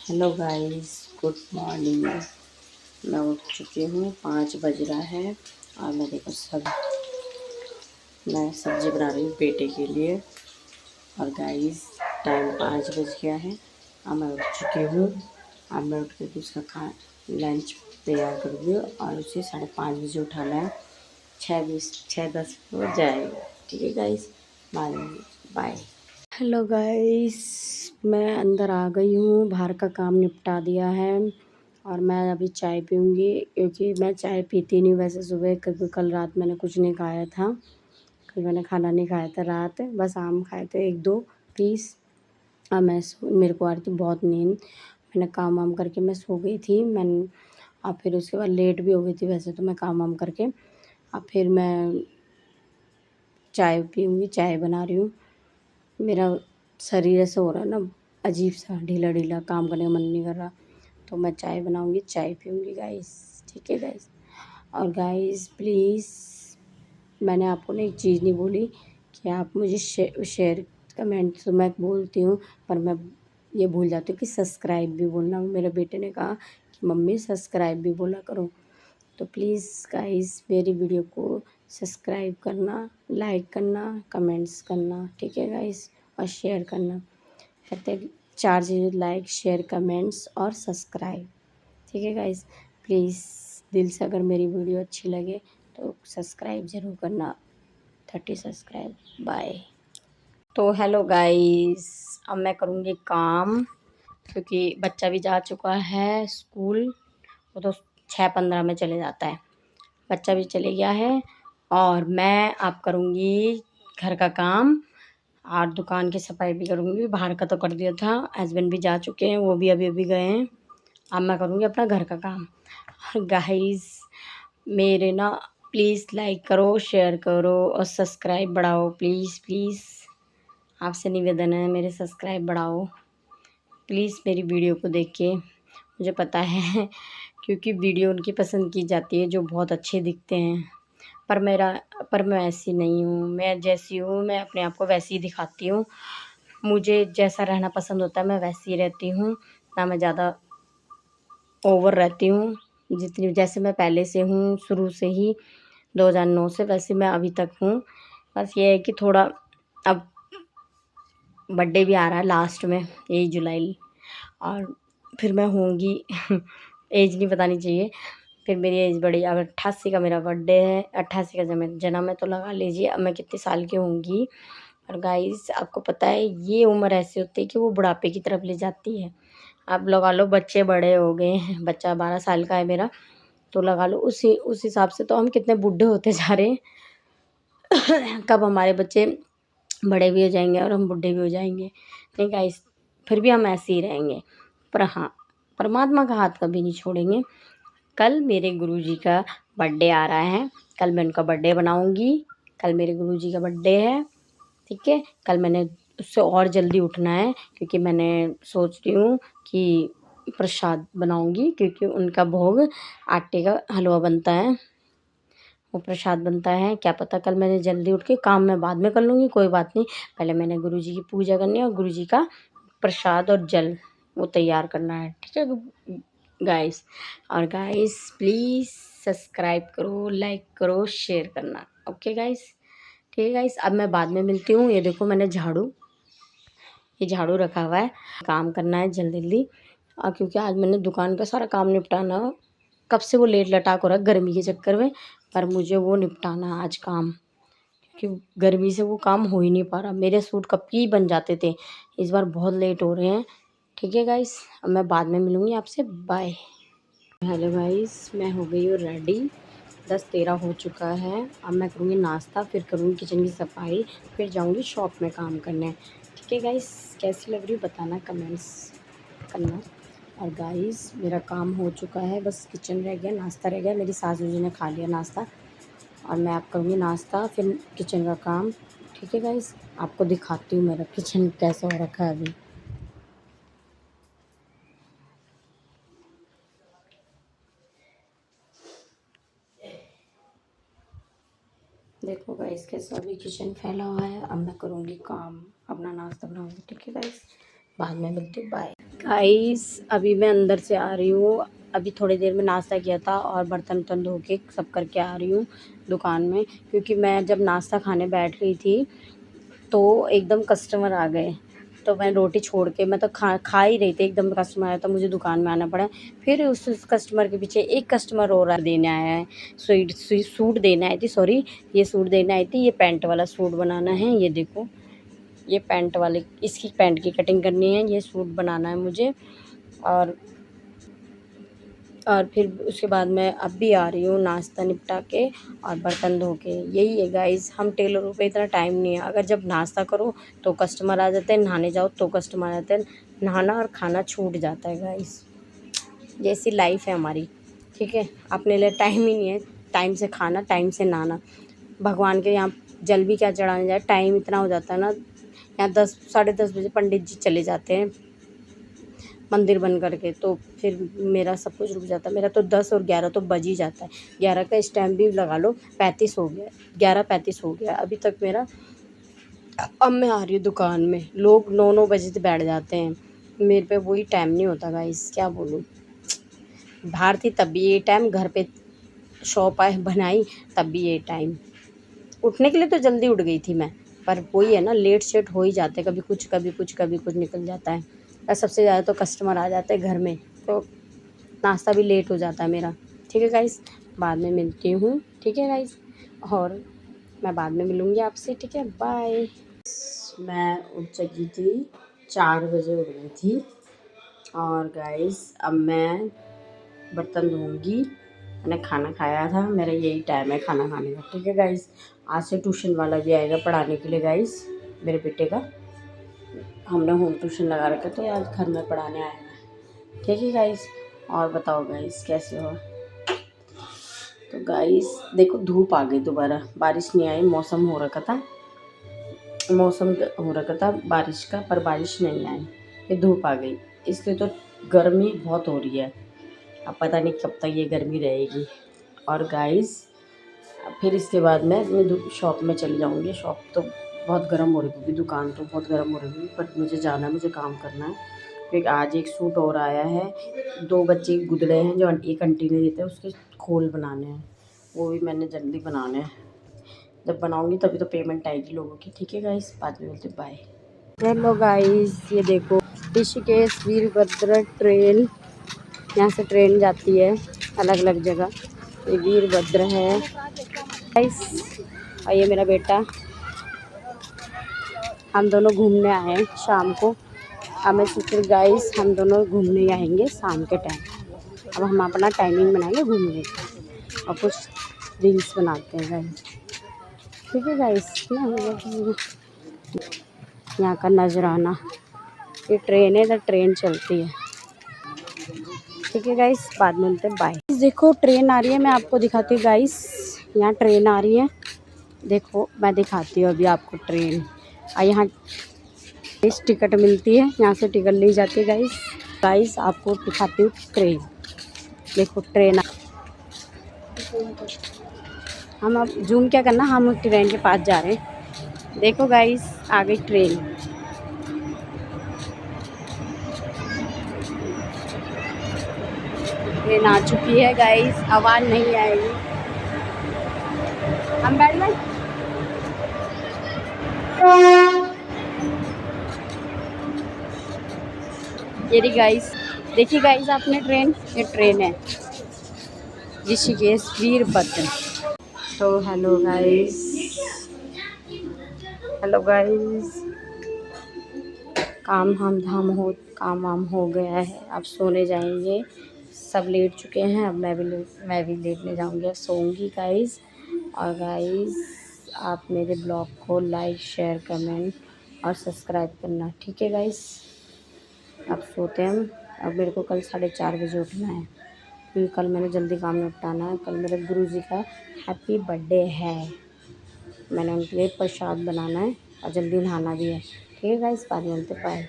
Hello guys, good morning. मैं उठ चुकी हूँ, 5 बज रहा है और मैं देखो मैं सब्ज़ी बना रही हूँ बेटे के लिए। और गाइस टाइम 5 बज गया है। अब मैं उठ चुकी हूँ। अब मैं उठ करके उसका लंच तैयार करूँगी और उसे 5:30 बजे उठाना है। 6:10 हो जाएगा। ठीक है guys, bye bye. Hello guys, मैं अंदर आ गई हूँ, बाहर का काम निपटा दिया है और मैं अभी चाय पीऊँगी क्योंकि मैं चाय पीती नहीं वैसे सुबह, क्योंकि कल रात मैंने कुछ नहीं खाया था। कल मैंने खाना नहीं खाया था, रात बस आम खाए थे 1-2 पीस। और मेरे को आ रही थी बहुत नींद। मैंने काम वाम करके मैं सो गई थी। और फिर उसके बाद लेट भी हो गई थी वैसे तो मैं काम वाम करके। अब फिर मैं चाय पीऊँगी, चाय बना रही हूँ। मेरा शरीर ऐसा हो रहा है ना, अजीब सा ढीला ढीला, काम करने का मन नहीं कर रहा। तो मैं चाय बनाऊँगी, चाय पीऊँगी गाइस। ठीक है गाइस। और गाइस प्लीज़, मैंने आपको ना एक चीज़ नहीं बोली कि आप मुझे शेयर कमेंट तो मैं बोलती हूँ, पर मैं ये भूल जाती हूँ कि सब्सक्राइब भी बोलना। मेरे बेटे ने कहा कि मम्मी सब्सक्राइब भी बोला करो। तो प्लीज़ गाइस मेरी वीडियो को सब्सक्राइब करना, लाइक करना, कमेंट्स करना। ठीक है गाइस, और शेयर करना। कहते हैं 4 चीज़ें, लाइक, शेयर, कमेंट्स और सब्सक्राइब। ठीक है गाइस, प्लीज़ दिल से अगर मेरी वीडियो अच्छी लगे तो सब्सक्राइब ज़रूर करना। 30 सब्सक्राइब। बाय। तो हेलो गाइस, अब मैं करूँगी काम क्योंकि बच्चा भी जा चुका है स्कूल। वो तो 6:15 में चले जाता है। बच्चा भी चले गया है और मैं अब करूँगी घर का काम और दुकान की सफाई भी करूँगी। बाहर का तो कर दिया था, हस्बैंड भी जा चुके हैं, वो भी अभी गए हैं। अब मैं करूँगी अपना घर का काम। और गाइस मेरे ना प्लीज़ लाइक करो, शेयर करो और सब्सक्राइब बढ़ाओ। प्लीज़ प्लीज़ आपसे निवेदन है, मेरे सब्सक्राइब बढ़ाओ प्लीज़ मेरी वीडियो को देख के। मुझे पता है क्योंकि वीडियो उनकी पसंद की जाती है जो बहुत अच्छे दिखते हैं, पर मैं ऐसी नहीं हूँ। मैं जैसी हूँ मैं अपने आप को वैसी ही दिखाती हूँ। मुझे जैसा रहना पसंद होता है मैं वैसी ही रहती हूँ, ना मैं ज़्यादा ओवर रहती हूँ। जितनी जैसे मैं पहले से हूँ, शुरू से ही 2009 से, वैसे मैं अभी तक हूँ। बस ये है कि थोड़ा अब बर्थडे भी आ रहा है लास्ट में, यही जुलाई, और फिर मैं होंगी एज नहीं बतानी चाहिए। फिर मेरी एज बढ़ी, अब 88 का मेरा बर्थडे है, 88 का जन्म है, तो लगा लीजिए अब मैं कितने साल की होंगी। और गाइस आपको पता है ये उम्र ऐसी होती है कि वो बुढ़ापे की तरफ ले जाती है। आप लगा लो बच्चे बड़े हो गए हैं, बच्चा 12 साल का है मेरा, तो लगा लो उस हिसाब से तो हम कितने बूढ़े होते जा रहे हैं। कब हमारे बच्चे बड़े भी हो जाएंगे और हम बूढ़े भी हो जाएंगे। नहीं गाइस, फिर भी हम ऐसे ही रहेंगे। पर हाँ, परमात्मा का हाथ कभी नहीं छोड़ेंगे। कल मेरे गुरुजी का बर्थडे आ रहा है, कल मैं उनका बर्थडे बनाऊंगी। कल मेरे गुरुजी का बर्थडे है। ठीक है, कल मैंने उससे और जल्दी उठना है क्योंकि मैंने सोच रही हूँ कि प्रसाद बनाऊंगी, क्योंकि उनका भोग आटे का हलवा बनता है, वो प्रसाद बनता है। क्या पता कल मैंने जल्दी उठ के, काम मैं बाद में कर लूँगी, कोई बात नहीं। पहले मैंने गुरुजी की पूजा करनी है और गुरुजी का प्रसाद और जल वो तैयार करना है। ठीक है गाइस। और गाइस प्लीज़ सब्सक्राइब करो, लाइक करो, शेयर करना। ओके गाइस, ठीक है गाइस। अब मैं बाद में मिलती हूँ। ये देखो मैंने ये झाड़ू रखा हुआ है, काम करना है जल्दी जल्दी। और क्योंकि आज मैंने दुकान का सारा काम निपटाना, कब से वो लेट लटाक हो रहा है गर्मी के चक्कर में, पर मुझे वो निपटाना आज काम, क्योंकि गर्मी से वो काम हो ही नहीं पा रहा। मेरे सूट कब की बन जाते थे, इस बार बहुत लेट हो रहे हैं। ठीक है गाइस, अब मैं बाद में मिलूँगी आपसे। बाय। हेलो गाइस, मैं हो गई हूँ रेडी, 10:13 हो चुका है। अब मैं करूँगी नाश्ता, फिर करूँगी किचन की सफाई, फिर जाऊँगी शॉप में काम करने। ठीक है गाइस, कैसी लग रही है बताना, कमेंट्स करना। और गाइस मेरा काम हो चुका है, बस किचन रह गया, नाश्ता रह गया। मेरी सासू जी ने खा लिया नाश्ता और मैं अब करूँगी नाश्ता, फिर किचन का काम। ठीक है गाइस, आपको दिखाती हूँ मेरा किचन कैसा हो रखा है अभी। देखो गाइस कैसा अभी किचन फैला हुआ है। अब मैं करूँगी काम, अपना नाश्ता बनाऊँगी। ठीक है गाइस, बाद में मिलती हूँ। बाय। गाइस अभी मैं अंदर से आ रही हूँ। अभी थोड़ी देर में नाश्ता किया था और बर्तन वर्तन धो के सब करके आ रही हूँ दुकान में, क्योंकि मैं जब नाश्ता खाने बैठ रही थी तो एकदम कस्टमर आ गए। तो मैं रोटी छोड़ के मैं तो खा ही रही थी, एकदम कस्टमर आया तो मुझे दुकान में आना पड़ा। फिर उस कस्टमर के पीछे एक कस्टमर और देने आया है। सूट देने आई थी, सॉरी, ये सूट देने आई थी। ये पैंट वाला सूट बनाना है, ये देखो, ये पैंट वाले, इसकी पैंट की कटिंग करनी है, ये सूट बनाना है मुझे। और फिर उसके बाद मैं अब भी आ रही हूँ नाश्ता निपटा के और बर्तन धो के। यही है गाइस, हम टेलरों पे इतना टाइम नहीं है। अगर जब नाश्ता करो तो कस्टमर आ जाते हैं, नहाने जाओ तो कस्टमर आ जाते हैं, नहाना और खाना छूट जाता है गाइस। जैसी लाइफ है हमारी, ठीक है। अपने लिए टाइम ही नहीं है, टाइम से खाना, टाइम से नहाना। भगवान के यहाँ जल भी क्या चढ़ाने जाए, टाइम इतना हो जाता है ना। यहाँ 10 साढ़े 10 बजे पंडित जी चले जाते हैं मंदिर बंद करके, तो फिर मेरा सब कुछ रुक जाता है। मेरा तो 10 और 11 तो बज ही जाता है। 11 का स्टैम्प भी लगा लो, 35 हो गया, 11:35 हो गया अभी तक मेरा। अब मैं आ रही हूँ दुकान में, लोग 9-9 बजे से बैठ जाते हैं, मेरे पे वही टाइम नहीं होता गाइस, क्या बोलूँ। बाहर थी तब भी ये टाइम, घर पे शॉप आए बनाई तब भी ये टाइम। उठने के लिए तो जल्दी उठ गई थी मैं, पर वही है ना, लेट सेट हो ही जाते, कभी कुछ कभी कुछ कभी कुछ निकल जाता है। और सबसे ज़्यादा तो कस्टमर आ जाते हैं घर में, तो नाश्ता भी लेट हो जाता है मेरा। ठीक है गाइस, बाद में मिलती हूँ, ठीक है गाइस, और मैं बाद में मिलूँगी आपसे, ठीक है, बाय। मैं उठ चुकी थी, 4 बजे उठ गई थी। और गाइस अब मैं बर्तन धोऊंगी। मैंने खाना खाया था, मेरा यही टाइम है खाना खाने का, ठीक है गाइस। आज से ट्यूशन वाला भी आएगा पढ़ाने के लिए गाइस, मेरे बेटे का हमने होम ट्यूशन लगा रखा, तो आज घर में पढ़ाने आएगा, ठीक है गाइस। और बताओ गाइस कैसे हो। तो गाइस देखो, धूप आ गई दोबारा, बारिश नहीं आई, मौसम हो रखा था, बारिश का, पर बारिश नहीं आई, ये धूप आ गई, इसलिए तो गर्मी बहुत हो रही है। अब पता नहीं कब तक ये गर्मी रहेगी। और गाइस फिर इसके बाद मैं अपनी शॉप में चली जाऊँगी। शॉप तो बहुत गर्म हो रही होगी, दुकान तो बहुत गर्म हो रही होगी, बट मुझे जाना है, मुझे काम करना है। फिर आज एक सूट और आया है, 2 बच्चे गुदड़े हैं जो एक आंटी ने देते हैं, उसके खोल बनाने हैं, वो भी मैंने जल्दी बनाने हैं। जब बनाऊँगी तभी तो पेमेंट आएगी लोगों की, ठीक है गाइस, बाद में मिलते, बाय। हेलो गाइस, ये देखो ऋषिकेश वीरभद्र ट्रेन, यहाँ से ट्रेन जाती है अलग अलग जगह। ये वीरभद्र है गाइस, और ये मेरा बेटा, हम दोनों घूमने आए हैं शाम को। अब मैं सोच रही गाइस, हम दोनों घूमने आएंगे शाम के टाइम। अब हम अपना टाइमिंग बनाएंगे घूमने का और कुछ रील्स बनाते हैं गाइस, ठीक है गाइस ना। यहाँ का नजराना, ये ट्रेन है, तो ट्रेन चलती है, ठीक है गाइस, बाद में मिलते हैं, बाय। देखो ट्रेन आ रही है, मैं आपको दिखाती हूँ गाइस, यहाँ ट्रेन आ रही है, देखो मैं दिखाती हूँ अभी आपको ट्रेन। और यहाँ इस टिकट मिलती है, यहाँ से टिकट ली जाती है गाइस। गाइस आपको दिखाती हूँ ट्रेन, देखो ट्रेन। हम अब जूम क्या करना, हम ट्रेन के पास जा रहे हैं, देखो गाइस आ गई ट्रेन। ट्रेन आ चुकी है गाइस, आवाज़ नहीं आएगी, हम बैठ गए। ये रही गाइस, देखिए गाइस आपने ट्रेन, ये ट्रेन है ऋषिकेश वीरभद्र। तो हेलो गाइस, काम वाम हो गया है, अब सोने जाएंगे, सब लेट चुके हैं। अब मैं भी लेटने जाऊंगी, अब सोऊंगी गाइस। और गाइस आप मेरे ब्लॉग को लाइक शेयर कमेंट और सब्सक्राइब करना, ठीक है गाइस। अब सोते हैं हम, अब मेरे को कल 4:30 बजे उठना है, क्योंकि कल मैंने जल्दी काम निपटाना है। कल मेरे गुरुजी का हैप्पी बर्थडे है, मैंने उनके लिए प्रसाद बनाना है और जल्दी नहाना भी है, ठीक है गाइस, बाद में मिलते, बाय।